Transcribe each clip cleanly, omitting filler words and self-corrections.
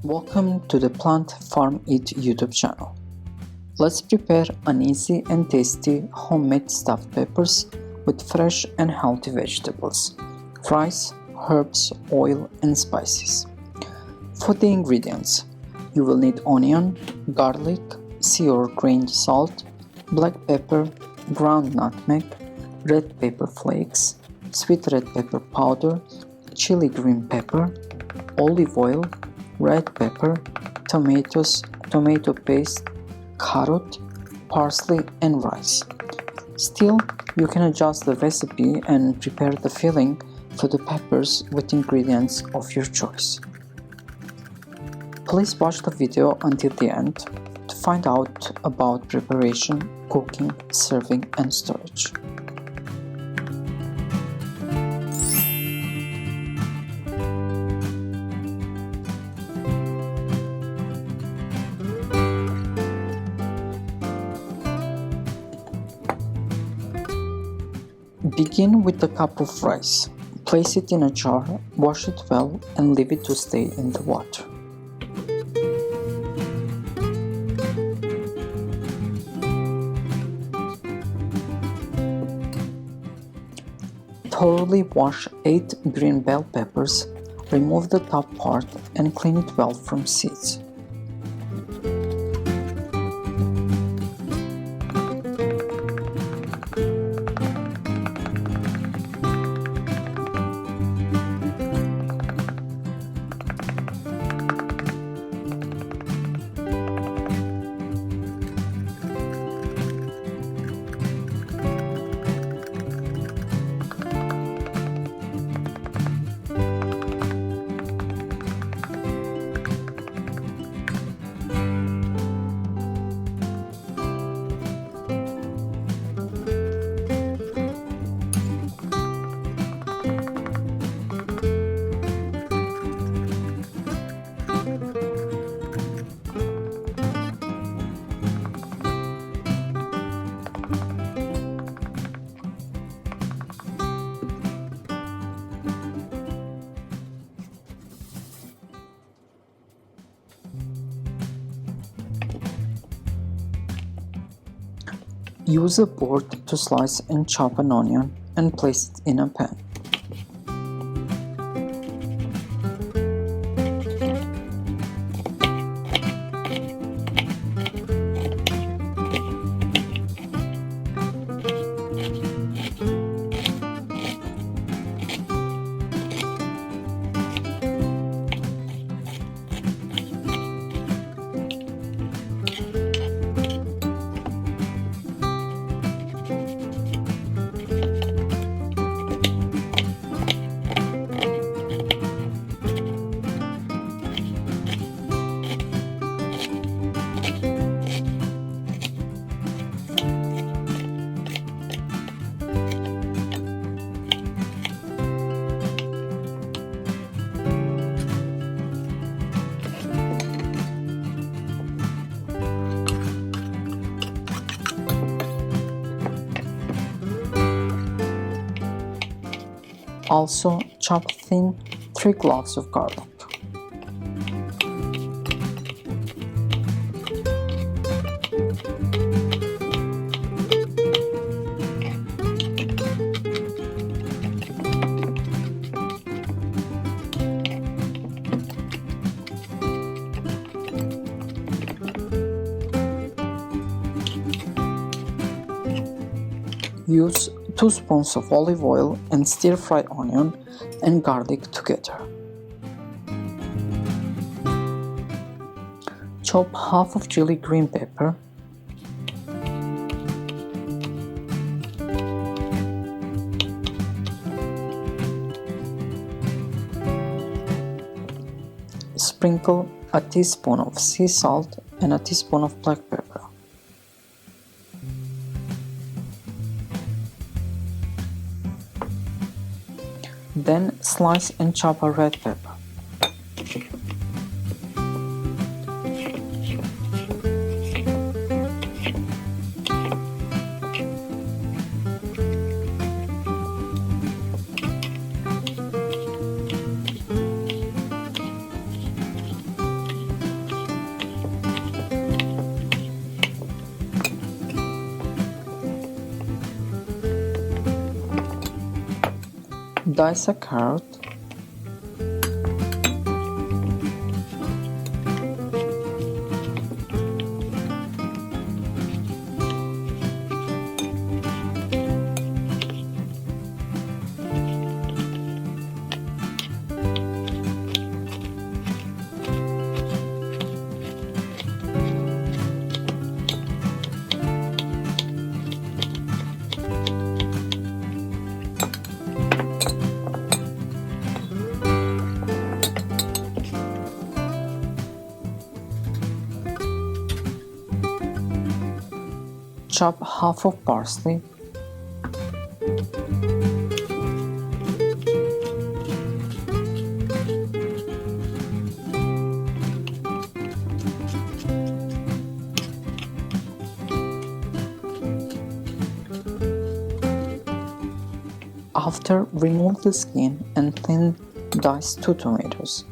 Welcome to the Plant Farm Eat YouTube channel. Let's prepare an easy and tasty homemade stuffed peppers with fresh and healthy vegetables, rice, herbs, oil and spices. For the ingredients, you will need onion, garlic, sea or grained salt, black pepper, ground nutmeg, red pepper flakes, sweet red pepper powder, chili green pepper, olive oil, red pepper, tomatoes, tomato paste, carrot, parsley and rice. Still, you can adjust the recipe and prepare the filling for the peppers with ingredients of your choice. Please watch the video until the end to find out about preparation, cooking, serving and storage. Begin with a cup of rice. Place it in a jar, wash it well and leave it to stay in the water. Thoroughly wash 8 green bell peppers, remove the top part and clean it well from seeds. Use a board to slice and chop an onion and place it in a pan. Also, chop thin 3 cloves of garlic. Use 2 spoons of olive oil and stir-fry onion and garlic together. Chop half of chili green pepper, sprinkle a teaspoon of sea salt and a teaspoon of black pepper. Then slice and chop a red pepper. Dice a carrot. Chop half of parsley. After, remove the skin and thin dice 2 tomatoes.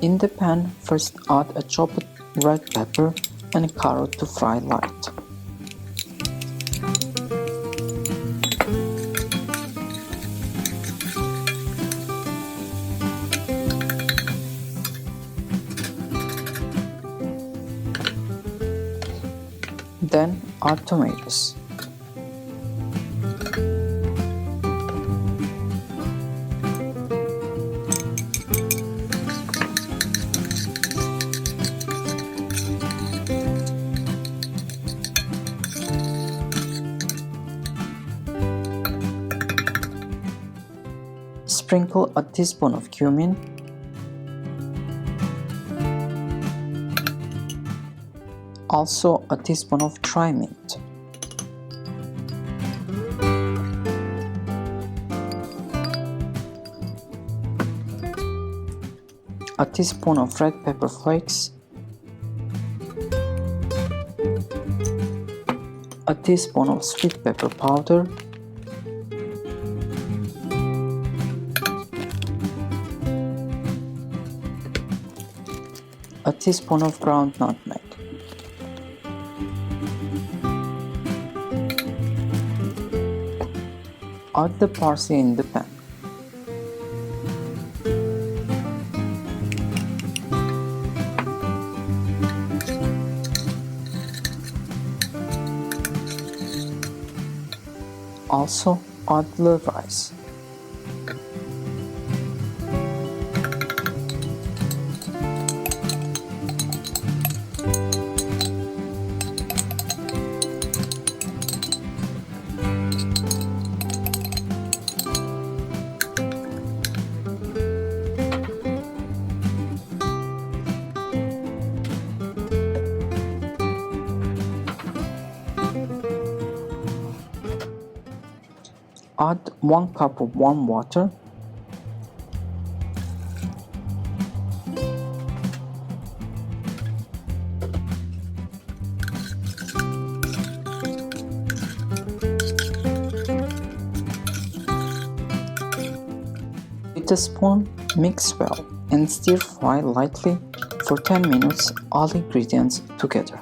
In the pan, first add a chopped red pepper and a carrot to fry light. Then add tomatoes. Sprinkle a teaspoon of cumin, also a teaspoon of dry mint, a teaspoon of red pepper flakes, a teaspoon of sweet pepper powder, a teaspoon of ground nutmeg. Add the parsley in the pan. Also add the rice. Add 1 cup of warm water. With a spoon, mix well and stir fry lightly for 10 minutes all ingredients together.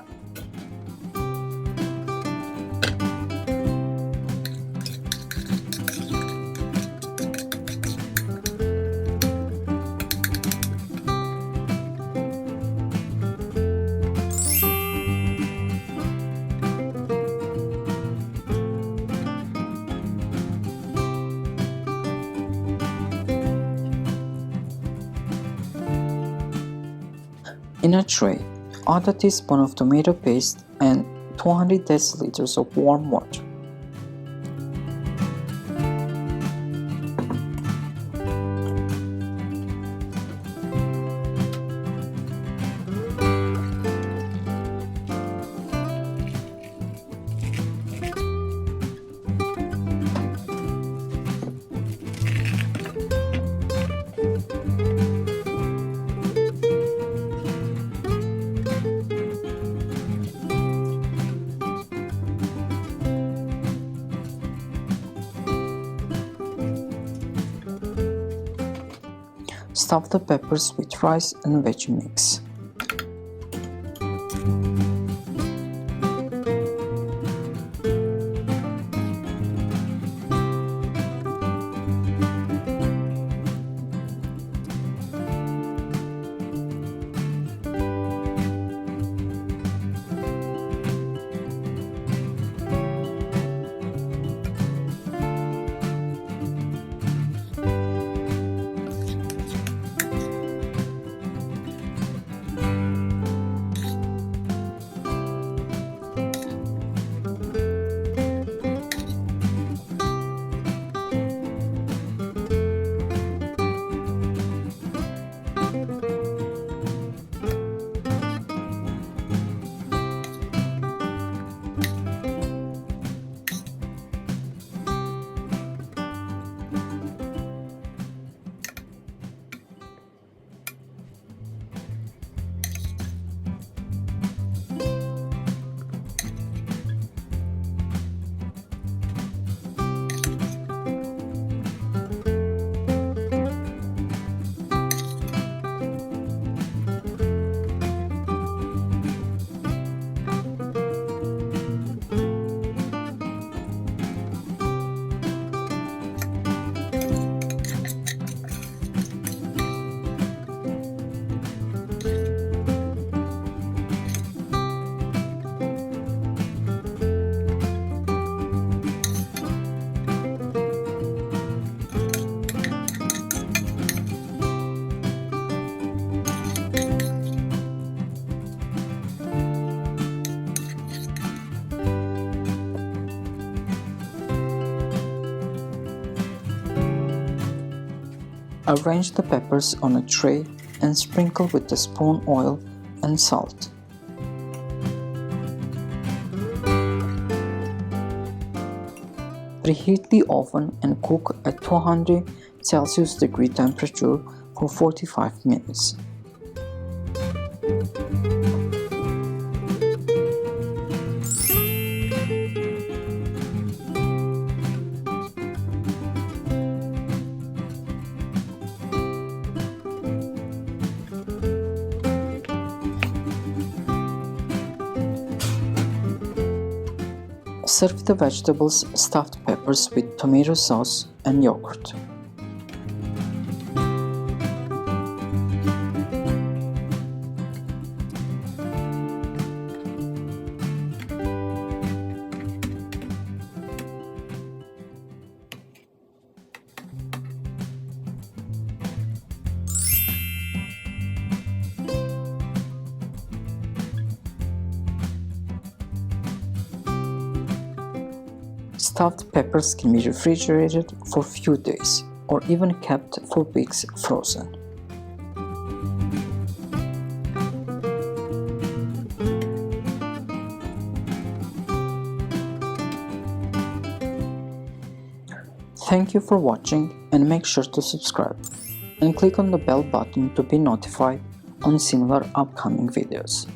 In a tray, add a teaspoon of tomato paste and 200 deciliters of warm water. Stuff the peppers with rice and veggie mix. Arrange the peppers on a tray and sprinkle with a spoon oil and salt. Preheat the oven and cook at 200 Celsius degree temperature for 45 minutes. Serve the vegetables, stuffed peppers with tomato sauce and yogurt. Stuffed peppers can be refrigerated for few days or even kept for weeks frozen. Thank you for watching and make sure to subscribe and click on the bell button to be notified on similar upcoming videos.